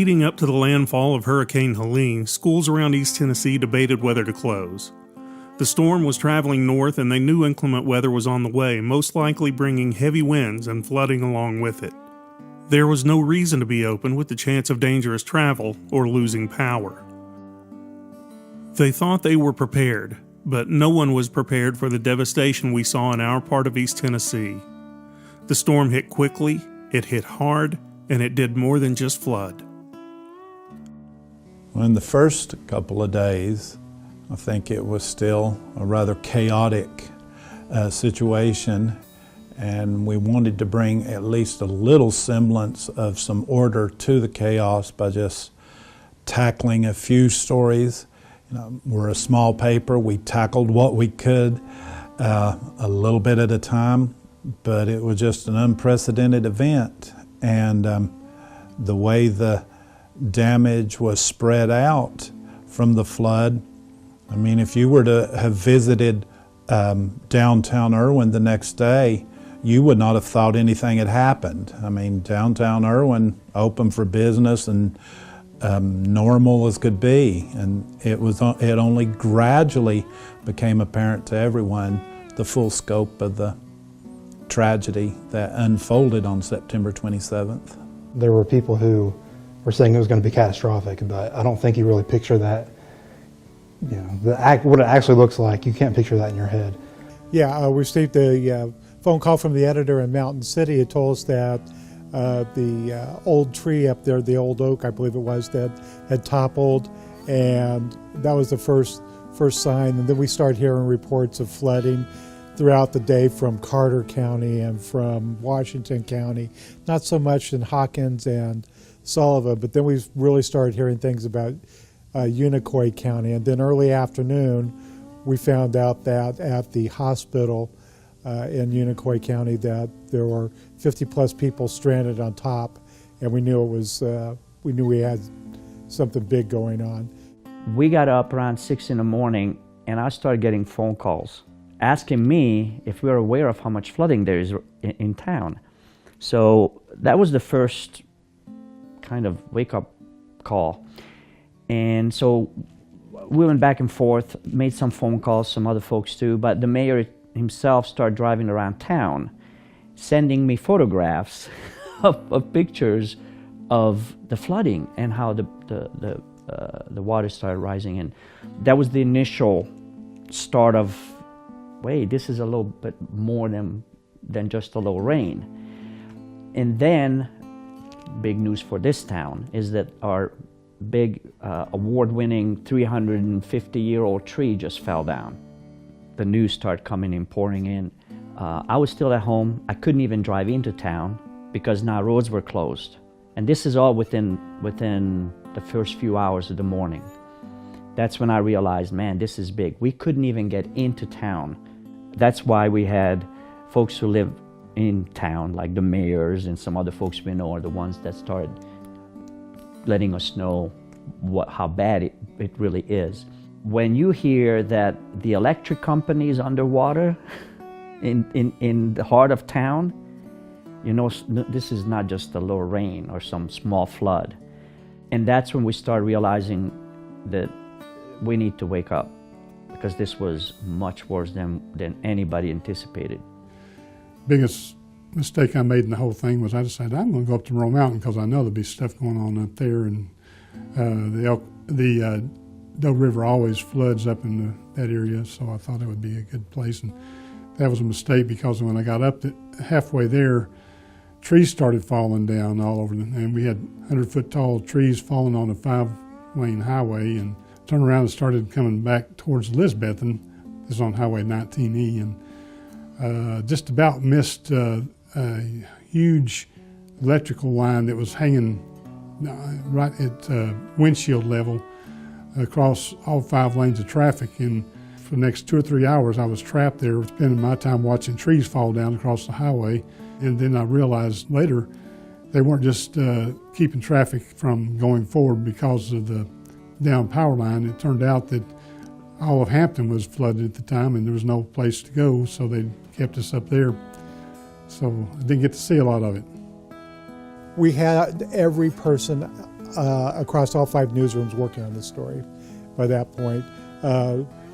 Leading up to the landfall of Hurricane Helene, schools around East Tennessee debated whether to close. The storm was traveling north and they knew inclement weather was on the way, most likely bringing heavy winds and flooding along with it. There was no reason to be open with the chance of dangerous travel or losing power. They thought they were prepared, but no one was prepared for the devastation we saw in our part of East Tennessee. The storm hit quickly, it hit hard, and it did more than just flood. In the first couple of days, I think it was still a rather chaotic situation, and we wanted to bring at least a little semblance of some order to the chaos by just tackling a few stories. We're a small paper, we tackled what we could a little bit at a time, but it was just an unprecedented event. And the way the damage was spread out from the flood, I mean, if you were to have visited downtown Irwin the next day, you would not have thought anything had happened. I mean, downtown Irwin open for business and normal as could be. And it only gradually became apparent to everyone the full scope of the tragedy that unfolded on September 27th. There were people who were saying it was going to be catastrophic, but I don't think you really picture that. What it actually looks like, you can't picture that in your head. Yeah, we received a phone call from the editor in Mountain City. It told us that the old tree up there, the old oak, I believe it was, that had toppled, and that was the first sign. And then we started hearing reports of flooding throughout the day from Carter County and from Washington County, not so much in Hawkins and Sullivan, but then we really started hearing things about Unicoi County. And then early afternoon, we found out that at the hospital in Unicoi County that there were 50 plus people stranded on top, and we knew we had something big going on. We got up around 6 in the morning, and I started getting phone calls asking me if we were aware of how much flooding there is in town. So that was the first kind of wake-up call. And so we went back and forth, made some phone calls, some other folks too, but the mayor himself started driving around town, sending me photographs of pictures of the flooding and how the water started rising. And that was the initial start of, wait, this is a little bit more than just a little rain. And then, big news for this town is that our big award-winning 350-year-old tree just fell down. The news started coming in, pouring in. I was still at home. I couldn't even drive into town because now roads were closed. And this is all within the first few hours of the morning. That's when I realized, man, this is big. We couldn't even get into town. That's why we had folks who live in town, like the mayors and some other folks we know are the ones that started letting us know how bad it really is. When you hear that the electric company is underwater in the heart of town, you know this is not just a little rain or some small flood. And that's when we start realizing that we need to wake up, because this was much worse than anybody anticipated. Biggest mistake I made in the whole thing was I decided I'm going to go up to Monroe Mountain because I know there'll be stuff going on up there, and the Doe River always floods up in that area, so I thought it would be a good place. And that was a mistake, because when I got up halfway there, trees started falling down all over, and we had 100-foot tall trees falling on a 5-lane highway, and turned around and started coming back towards Elizabethton. This is on Highway 19E, and just about missed a huge electrical line that was hanging right at windshield level across all 5 lanes of traffic. And for the next 2 or 3 hours, I was trapped there, spending my time watching trees fall down across the highway. And then I realized later they weren't just keeping traffic from going forward because of the down power line. It turned out that all of Hampton was flooded at the time, and there was no place to go, so they kept us up there. So I didn't get to see a lot of it. We had every person across all 5 newsrooms working on this story by that point.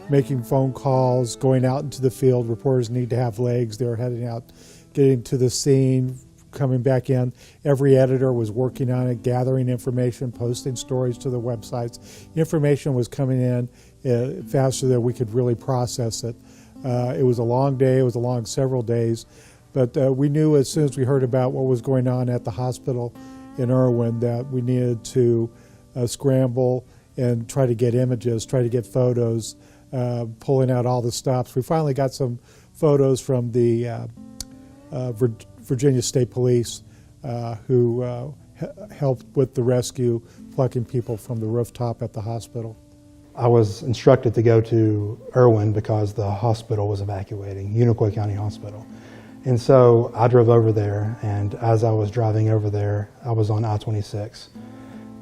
Making phone calls, going out into the field. Reporters need to have legs. They were heading out, getting to the scene, coming back in. Every editor was working on it, gathering information, posting stories to the websites. Information was coming in faster than we could really process it. It was a long day. It was a long several days. But we knew as soon as we heard about what was going on at the hospital in Irwin that we needed to scramble and try to get images, try to get photos, pulling out all the stops. We finally got some photos from the Virginia State Police who helped with the rescue, plucking people from the rooftop at the hospital. I was instructed to go to Irwin because the hospital was evacuating, Unicoi County Hospital. And so I drove over there, and as I was driving over there, I was on I-26,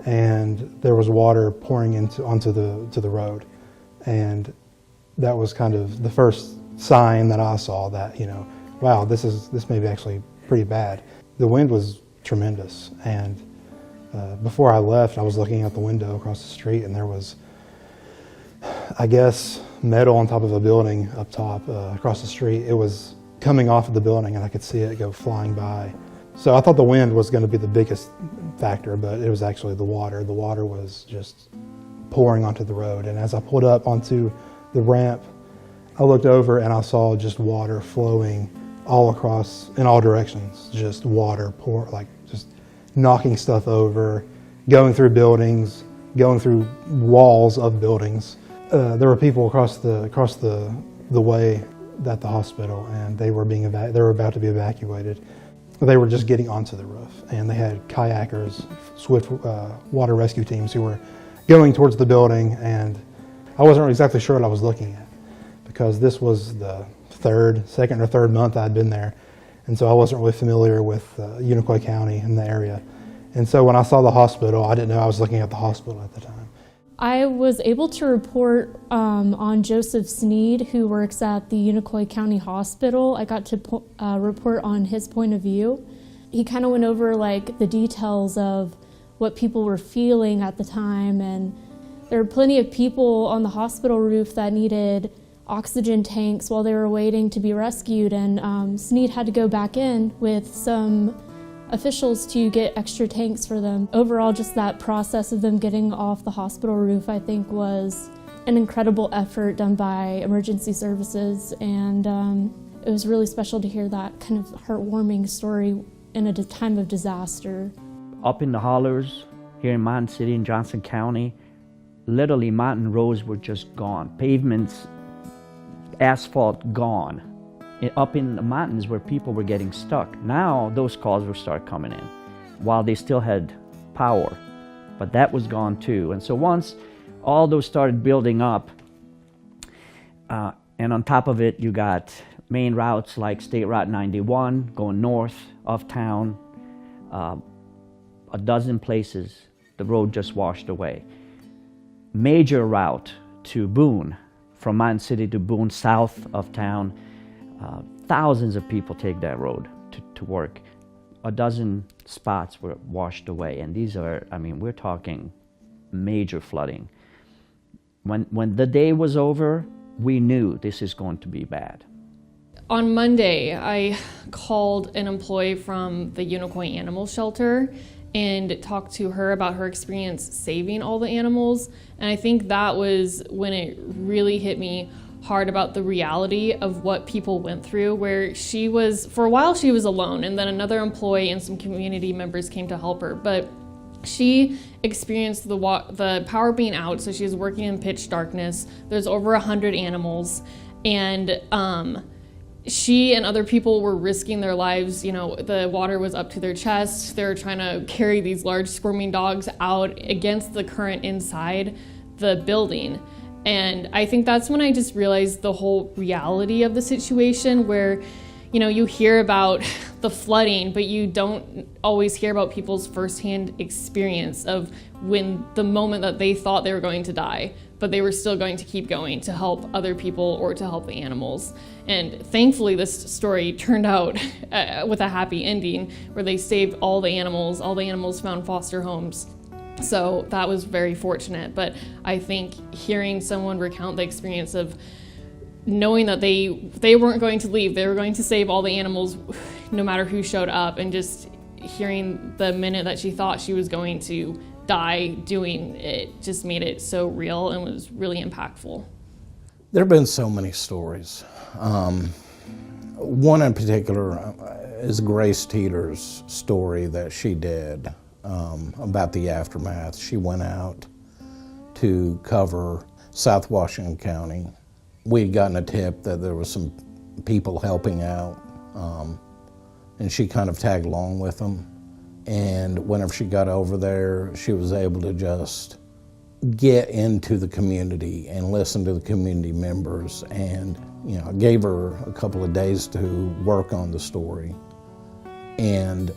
and there was water pouring onto the road. And that was kind of the first sign that I saw that, wow, this may be actually pretty bad. The wind was tremendous, and before I left, I was looking out the window across the street, and there was, I guess, metal on top of a building up top across the street. It was coming off of the building, and I could see it go flying by. So I thought the wind was going to be the biggest factor, but it was actually the water. The water was just pouring onto the road, and as I pulled up onto the ramp, I looked over and I saw just water flowing all across, in all directions, just water just knocking stuff over, going through buildings, going through walls of buildings. There were people across the way at the hospital, and they were about to be evacuated. They were just getting onto the roof, and they had kayakers, swift water rescue teams who were going towards the building, and I wasn't exactly sure what I was looking at because this was the second or third month I'd been there, and so I wasn't really familiar with Unicoi County in the area. And so when I saw the hospital, I didn't know I was looking at the hospital at the time. I was able to report on Joseph Sneed, who works at the Unicoi County Hospital. I got to report on his point of view. He kind of went over the details of what people were feeling at the time, and there were plenty of people on the hospital roof that needed oxygen tanks while they were waiting to be rescued, and Sneed had to go back in with some officials to get extra tanks for them. Overall, just that process of them getting off the hospital roof, I think, was an incredible effort done by emergency services, and it was really special to hear that kind of heartwarming story in a time of disaster. Up in the hollers, here in Mountain City and Johnson County, literally mountain roads were just gone. Pavements, asphalt gone. Up in the mountains where people were getting stuck. Now those calls will start coming in while they still had power, but that was gone too. And so once all those started building up, and on top of it you got main routes like State Route 91 going north of town, a dozen places the road just washed away. Major route to Boone, from Mountain City to Boone south of town, thousands of people take that road to work. A dozen spots were washed away, and these are, we're talking major flooding. When the day was over, we knew this is going to be bad. On Monday, I called an employee from the Unicoi Animal Shelter and talked to her about her experience saving all the animals, and I think that was when it really hit me hard about the reality of what people went through, where for a while she was alone, and then another employee and some community members came to help her, but she experienced the power being out, so she was working in pitch darkness. There's over 100 animals, and she and other people were risking their lives. The water was up to their chest. They were trying to carry these large squirming dogs out against the current inside the building. And I think that's when I just realized the whole reality of the situation, where, you hear about the flooding, but you don't always hear about people's firsthand experience of when the moment that they thought they were going to die, but they were still going to keep going to help other people or to help the animals. And thankfully, this story turned out with a happy ending, where they saved all the animals found foster homes. So that was very fortunate. But I think hearing someone recount the experience of knowing that they weren't going to leave, they were going to save all the animals no matter who showed up, and just hearing the minute that she thought she was going to die doing it just made it so real and was really impactful. There have been so many stories. One in particular is Grace Teeter's story that she did about the aftermath. She went out to cover South Washington County. We had gotten a tip that there was some people helping out, and she kind of tagged along with them. And whenever she got over there, she was able to just get into the community and listen to the community members. And, you know, I gave her a couple of days to work on the story. And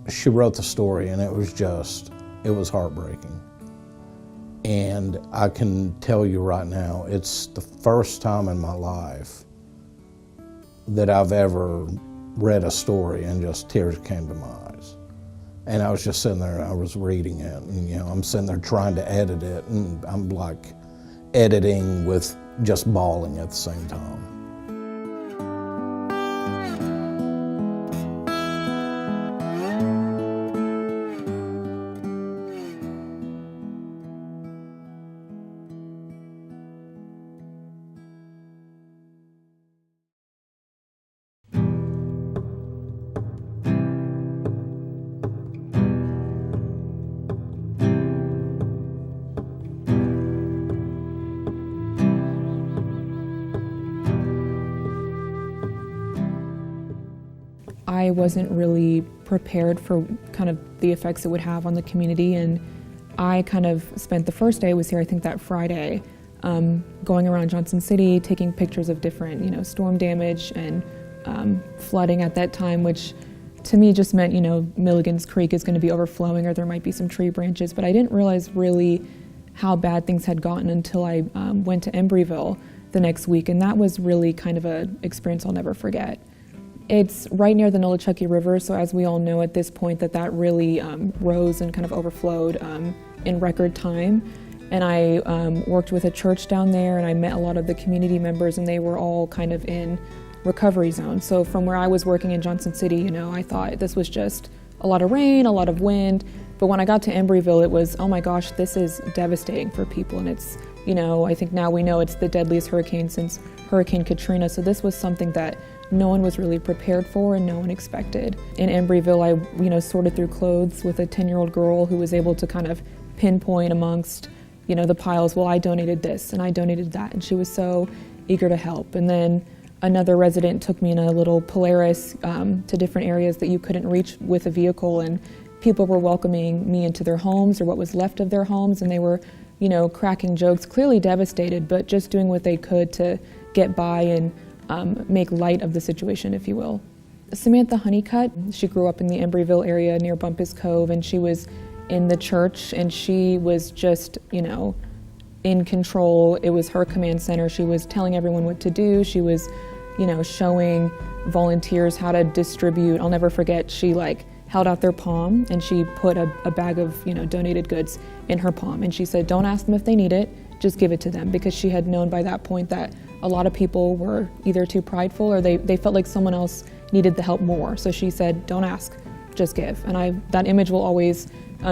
she wrote the story, and it was heartbreaking. And I can tell you right now, it's the first time in my life that I've ever read a story and just tears came to my eyes. And I was just sitting there and I was reading it, and, you know, I'm sitting there trying to edit it, and I'm like editing with just bawling at the same time. I wasn't really prepared for kind of the effects it would have on the community, and I kind of spent the first day I was here, I think that Friday, going around Johnson City, taking pictures of different, you know, storm damage and flooding at that time, which to me just meant, you know, Milligan's Creek is going to be overflowing or there might be some tree branches, but I didn't realize really how bad things had gotten until I went to Embryville the next week, and that was really kind of an experience I'll never forget. It's right near the Nolichucky River, so as we all know at this point that really rose and kind of overflowed in record time. And I worked with a church down there, and I met a lot of the community members, and they were all kind of in recovery zone. So from where I was working in Johnson City, you know, I thought this was just a lot of rain, a lot of wind. But when I got to Embryville, it was, oh my gosh, this is devastating for people. And it's, you know, I think now we know it's the deadliest hurricane since Hurricane Katrina. So this was something that no one was really prepared for and no one expected. In Embryville, I, you know, sorted through clothes with a 10-year-old girl who was able to kind of pinpoint amongst, you know, the piles, well, I donated this and I donated that, and she was so eager to help. And then another resident took me in a little Polaris to different areas that you couldn't reach with a vehicle, and people were welcoming me into their homes or what was left of their homes, and they were, you know, cracking jokes, clearly devastated, but just doing what they could to get by and make light of the situation, if you will. Samantha Honeycutt, she grew up in the Embryville area near Bumpus Cove, and she was in the church, and she was just, you know, in control. It was her command center. She was telling everyone what to do. She was, you know, showing volunteers how to distribute. I'll never forget, she like held out their palm and she put a bag of, you know, donated goods in her palm, and she said, don't ask them if they need it, just give it to them, because she had known by that point that a lot of people were either too prideful or they felt like someone else needed the help more. So she said, don't ask, just give. And that image will always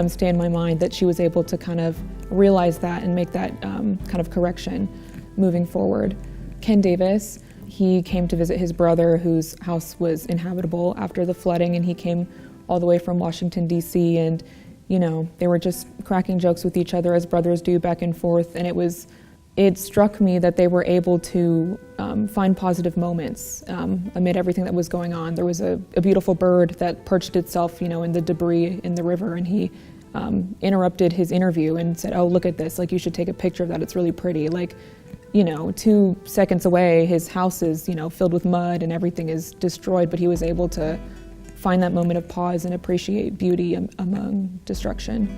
stay in my mind, that she was able to kind of realize that and make that kind of correction moving forward. Ken Davis, he came to visit his brother whose house was inhabitable after the flooding, and he came all the way from Washington, D.C., and, you know, they were just cracking jokes with each other as brothers do, back and forth, and it struck me that they were able to find positive moments amid everything that was going on. There was a beautiful bird that perched itself, you know, in the debris in the river, and he interrupted his interview and said, oh, look at this, like, you should take a picture of that, it's really pretty. Like, you know, 2 seconds away, his house is, you know, filled with mud and everything is destroyed, but he was able to find that moment of pause and appreciate beauty among destruction.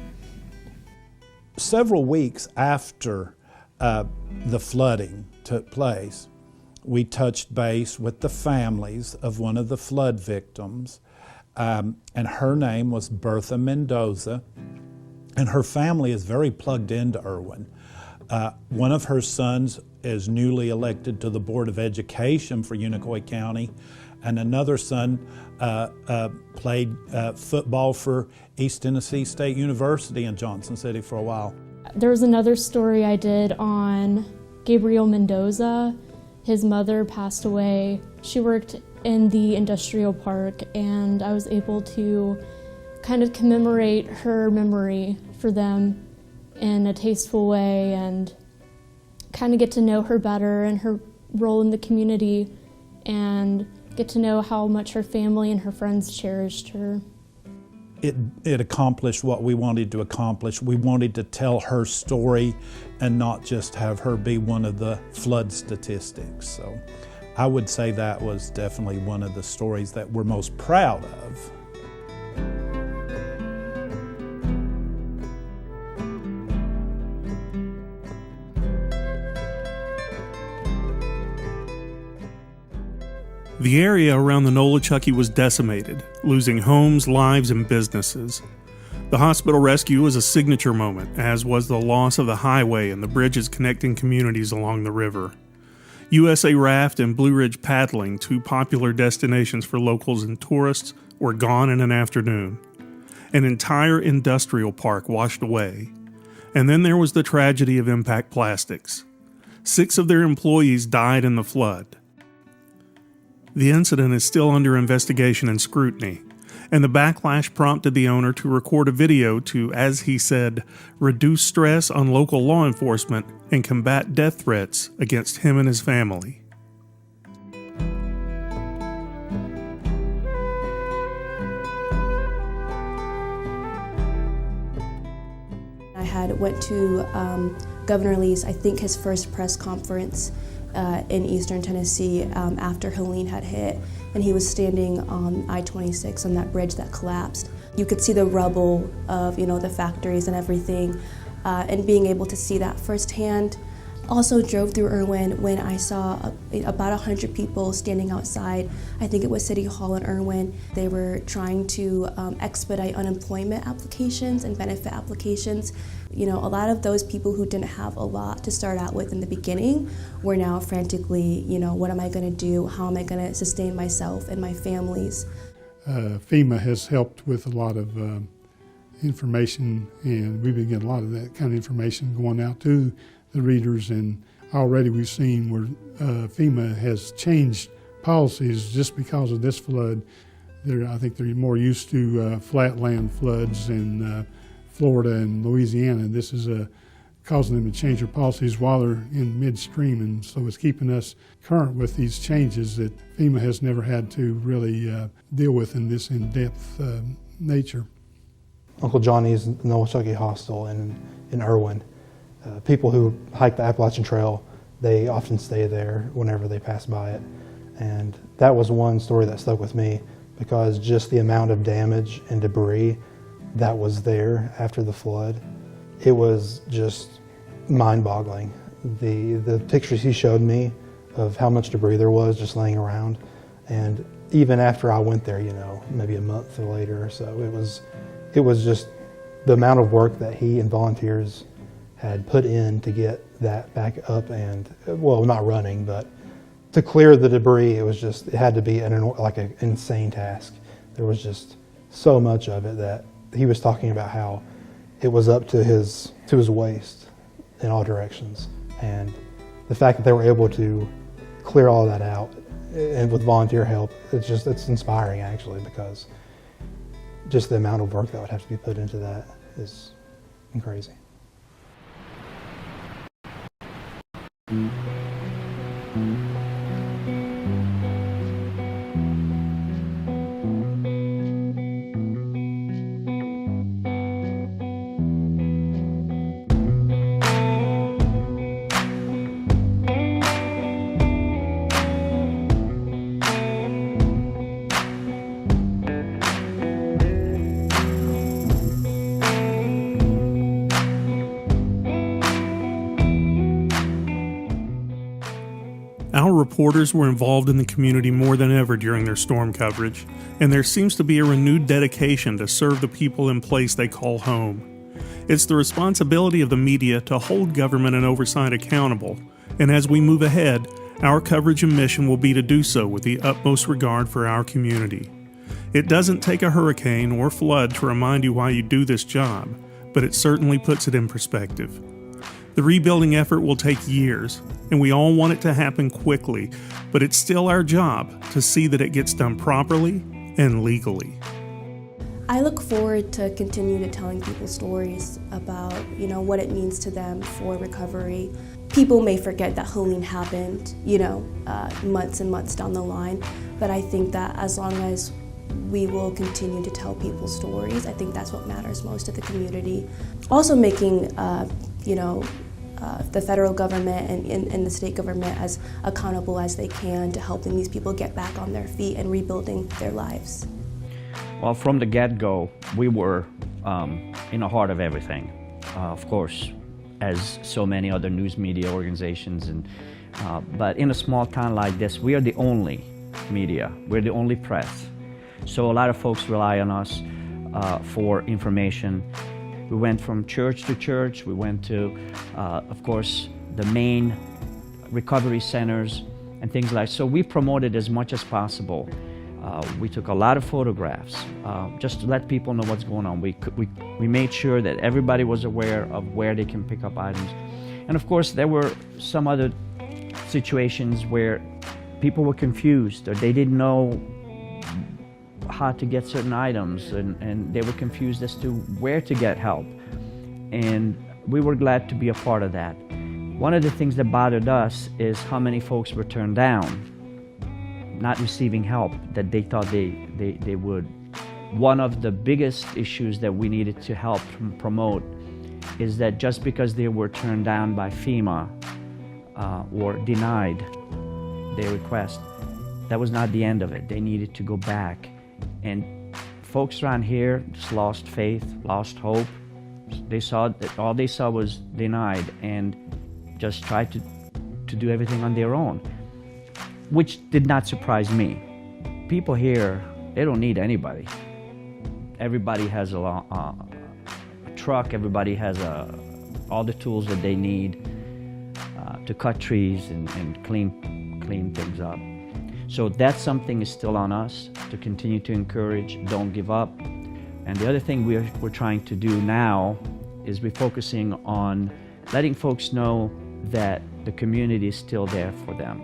Several weeks after the flooding took place, we touched base with the families of one of the flood victims, and her name was Bertha Mendoza, and her family is very plugged into Irwin. One of her sons is newly elected to the Board of Education for Unicoi County, and another son played football for East Tennessee State University in Johnson City for a while. There was another story I did on Gabriel Mendoza. His mother passed away. She worked in the industrial park, and I was able to kind of commemorate her memory for them in a tasteful way and kind of get to know her better and her role in the community and get to know how much her family and her friends cherished her. It accomplished what we wanted to accomplish. We wanted to tell her story and not just have her be one of the flood statistics. So I would say that was definitely one of the stories that we're most proud of. The area around the Nolichucky was decimated, losing homes, lives, and businesses. The hospital rescue was a signature moment, as was the loss of the highway and the bridges connecting communities along the river. USA Raft and Blue Ridge Paddling, two popular destinations for locals and tourists, were gone in an afternoon. An entire industrial park washed away. And then there was the tragedy of Impact Plastics. 6 of their employees died in the flood. The incident is still under investigation and scrutiny, and the backlash prompted the owner to record a video to, as he said, reduce stress on local law enforcement and combat death threats against him and his family. I went to Governor Lee's, I think his first press conference in Eastern Tennessee after Helene had hit, and he was standing on I-26 on that bridge that collapsed. You could see the rubble of, the factories and everything, and being able to see that firsthand. Also drove through Irwin when I saw about 100 people standing outside. I think it was City Hall in Irwin. They were trying to expedite unemployment applications and benefit applications. A lot of those people who didn't have a lot to start out with in the beginning were now frantically, what am I going to do? How am I going to sustain myself and my families? FEMA has helped with a lot of information, and we've been getting a lot of that kind of information going out to the readers, and already we've seen where FEMA has changed policies just because of this flood. I think they're more used to flatland floods in Florida and Louisiana. This is causing them to change their policies while they're in midstream, and so it's keeping us current with these changes that FEMA has never had to really deal with in this in-depth nature. Uncle Johnny's Nolichucky Hostel in Irwin. People who hike the Appalachian Trail, they often stay there whenever they pass by it. And that was one story that stuck with me because just the amount of damage and debris that was there after the flood, it was just mind-boggling. The pictures he showed me of how much debris there was just laying around, and even after I went there, maybe a month later or so, it was just the amount of work that he and volunteers had put in to get that back up and, well, not running, but to clear the debris. It had to be an insane task. There was just so much of it that he was talking about how it was up to his waist in all directions. And the fact that they were able to clear all that out and with volunteer help, it's inspiring actually, because just the amount of work that would have to be put into that is crazy. Our reporters were involved in the community more than ever during their storm coverage, and there seems to be a renewed dedication to serve the people in place they call home. It's the responsibility of the media to hold government and oversight accountable, and as we move ahead, our coverage and mission will be to do so with the utmost regard for our community. It doesn't take a hurricane or flood to remind you why you do this job, but it certainly puts it in perspective. The rebuilding effort will take years, and we all want it to happen quickly, but it's still our job to see that it gets done properly and legally. I look forward to continue to telling people stories about, what it means to them for recovery. People may forget that Helene happened, months and months down the line, but I think that as long as we will continue to tell people stories, I think that's what matters most to the community. Also making, the federal government and the state government as accountable as they can to helping these people get back on their feet and rebuilding their lives. Well, from the get-go, we were in the heart of everything. Of course, as so many other news media organizations, but in a small town like this, we are the only media. We're the only press. So a lot of folks rely on us for information. We went from church to church. We went to, of course, the main recovery centers and things like that. So we promoted as much as possible. We took a lot of photographs just to let people know what's going on. We made sure that everybody was aware of where they can pick up items. And of course, there were some other situations where people were confused or they didn't know how to get certain items and they were confused as to where to get help. And we were glad to be a part of that. One of the things that bothered us is how many folks were turned down, not receiving help that they thought they would. One of the biggest issues that we needed to help promote is that just because they were turned down by FEMA or denied their request, that was not the end of it. They needed to go back. And folks around here just lost faith, lost hope. They saw that all they saw was denied and just tried to do everything on their own, which did not surprise me. People here, they don't need anybody. Everybody has a truck, everybody has all the tools that they need to cut trees and clean things up. So that's something is still on us to continue to encourage, don't give up. And the other thing we're trying to do now is we're focusing on letting folks know that the community is still there for them.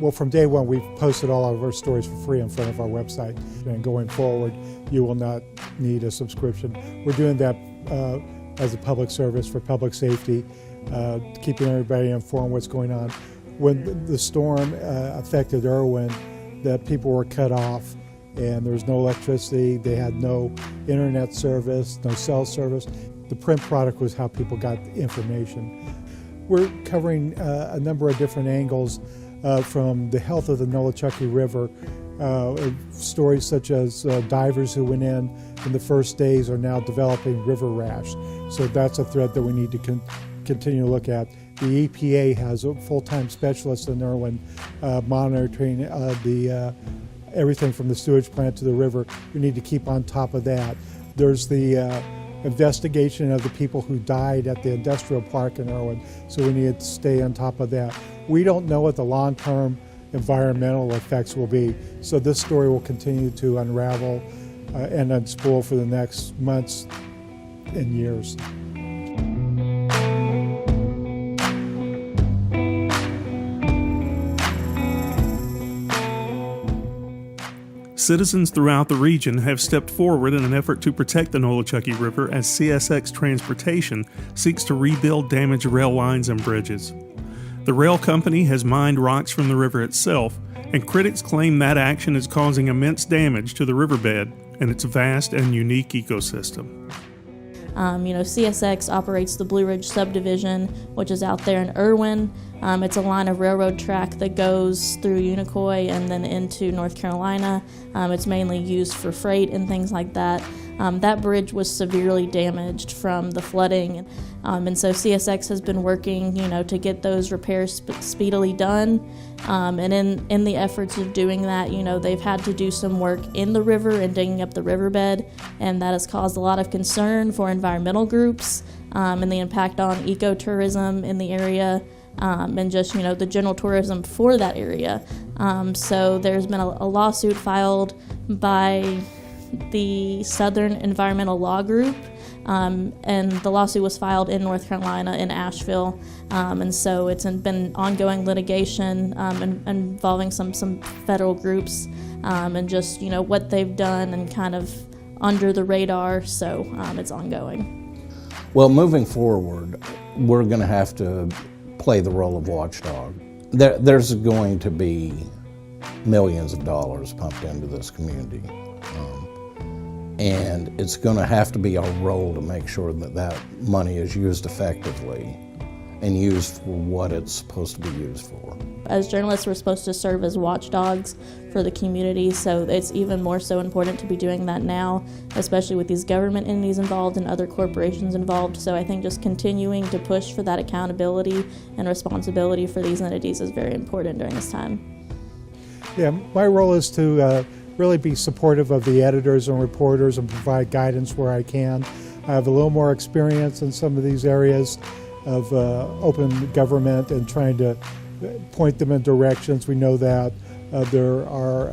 Well, from day one, we've posted all of our stories for free in front of our website. And going forward, you will not need a subscription. We're doing that as a public service for public safety, keeping everybody informed what's going on. When the storm affected Irwin, that people were cut off and there was no electricity, they had no internet service, no cell service. The print product was how people got information. We're covering a number of different angles from the health of the Nolichucky River. Stories such as divers who went in the first days are now developing river rash. So that's a threat that we need to continue to look at. The EPA has a full-time specialist in Irwin monitoring everything from the sewage plant to the river. We need to keep on top of that. There's the investigation of the people who died at the industrial park in Irwin, so we need to stay on top of that. We don't know what the long-term environmental effects will be, so this story will continue to unravel and unspool for the next months and years. Citizens throughout the region have stepped forward in an effort to protect the Nolichucky River as CSX Transportation seeks to rebuild damaged rail lines and bridges. The rail company has mined rocks from the river itself, and critics claim that action is causing immense damage to the riverbed and its vast and unique ecosystem. CSX operates the Blue Ridge subdivision, which is out there in Irwin. It's a line of railroad track that goes through Unicoi and then into North Carolina. It's mainly used for freight and things like that. That bridge was severely damaged from the flooding, and so CSX has been working, to get those repairs speedily done. And in the efforts of doing that, they've had to do some work in the river and digging up the riverbed, and that has caused a lot of concern for environmental groups and the impact on ecotourism in the area. And just, the general tourism for that area. So there's been a lawsuit filed by the Southern Environmental Law Group, and the lawsuit was filed in North Carolina, in Asheville, and so it's been ongoing litigation involving some federal groups, and just, what they've done and kind of under the radar, so it's ongoing. Well, moving forward, we're going to have to play the role of watchdog. There's going to be millions of dollars pumped into this community. And it's going to have to be our role to make sure that that money is used effectively and used for what it's supposed to be used for. As journalists, we're supposed to serve as watchdogs for the community, so it's even more so important to be doing that now, especially with these government entities involved and other corporations involved. So I think just continuing to push for that accountability and responsibility for these entities is very important during this time. Yeah, my role is to really be supportive of the editors and reporters and provide guidance where I can. I have a little more experience in some of these areas of open government and trying to point them in directions. We know that there are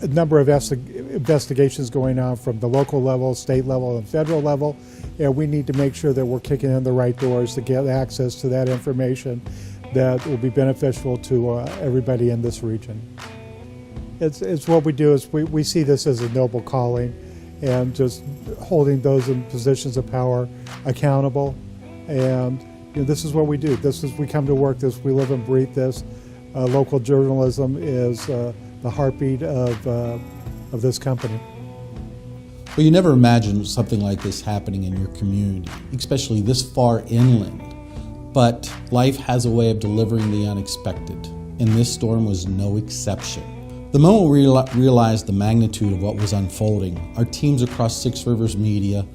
a number of investigations going on from the local level, state level, and federal level, and we need to make sure that we're kicking in the right doors to get access to that information that will be beneficial to everybody in this region. It's what we do is we see this as a noble calling, and just holding those in positions of power accountable. And this is what we do. We come to work this. We live and breathe this. Local journalism is the heartbeat of this company. Well, you never imagined something like this happening in your community, especially this far inland. But life has a way of delivering the unexpected, and this storm was no exception. The moment we realized the magnitude of what was unfolding, our teams across Six Rivers Media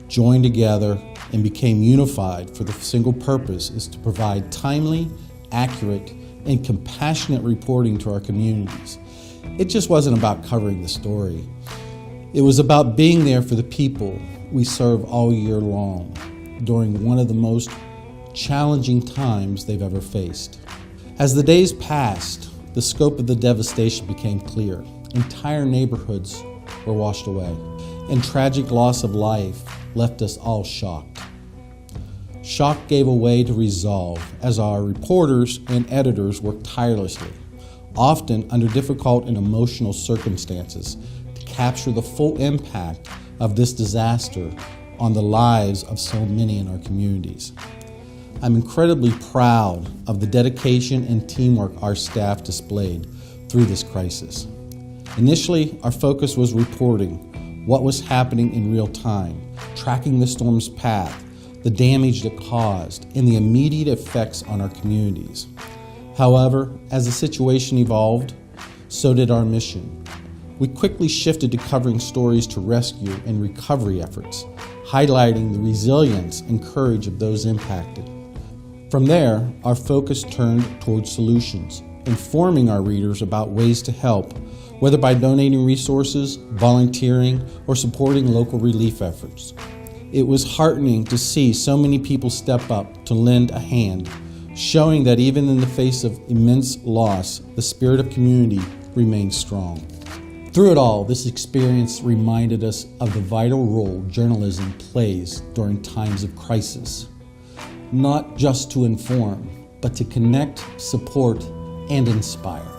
joined together and became unified for the single purpose is to provide timely, accurate, and compassionate reporting to our communities. It just wasn't about covering the story. It was about being there for the people we serve all year long during one of the most challenging times they've ever faced. As the days passed, the scope of the devastation became clear. Entire neighborhoods were washed away, and tragic loss of life left us all shocked. Shock gave way to resolve as our reporters and editors worked tirelessly, often under difficult and emotional circumstances, to capture the full impact of this disaster on the lives of so many in our communities. I'm incredibly proud of the dedication and teamwork our staff displayed through this crisis. Initially, our focus was reporting what was happening in real time, tracking the storm's path, the damage it caused, and the immediate effects on our communities. However, as the situation evolved, so did our mission. We quickly shifted to covering stories to rescue and recovery efforts, highlighting the resilience and courage of those impacted. From there, our focus turned towards solutions, informing our readers about ways to help, whether by donating resources, volunteering, or supporting local relief efforts. It was heartening to see so many people step up to lend a hand, showing that even in the face of immense loss, the spirit of community remained strong. Through it all, this experience reminded us of the vital role journalism plays during times of crisis. Not just to inform, but to connect, support, and inspire.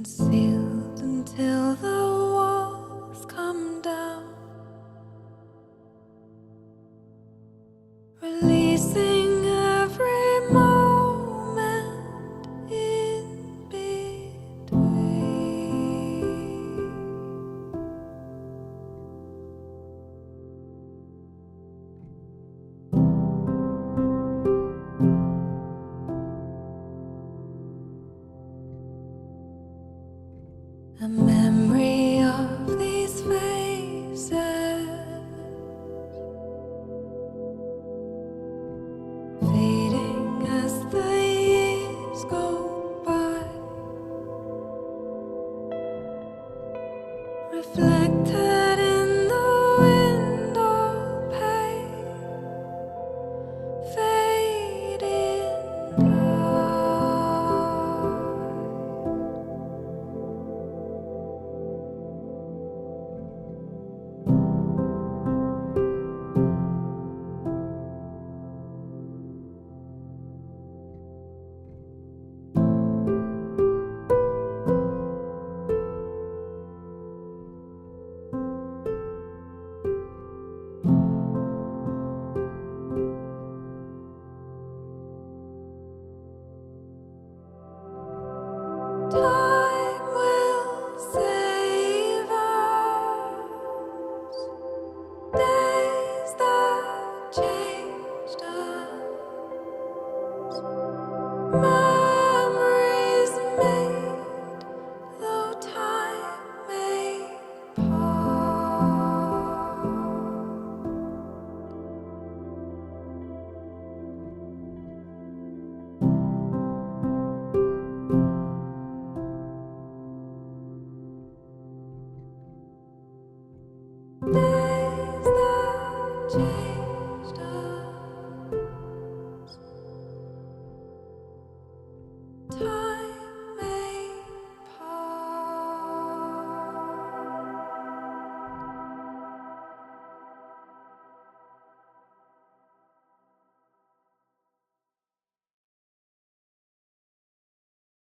concealed until the walls come down, releasing every moment in between. A memory of these faces, fading as the years go by, reflected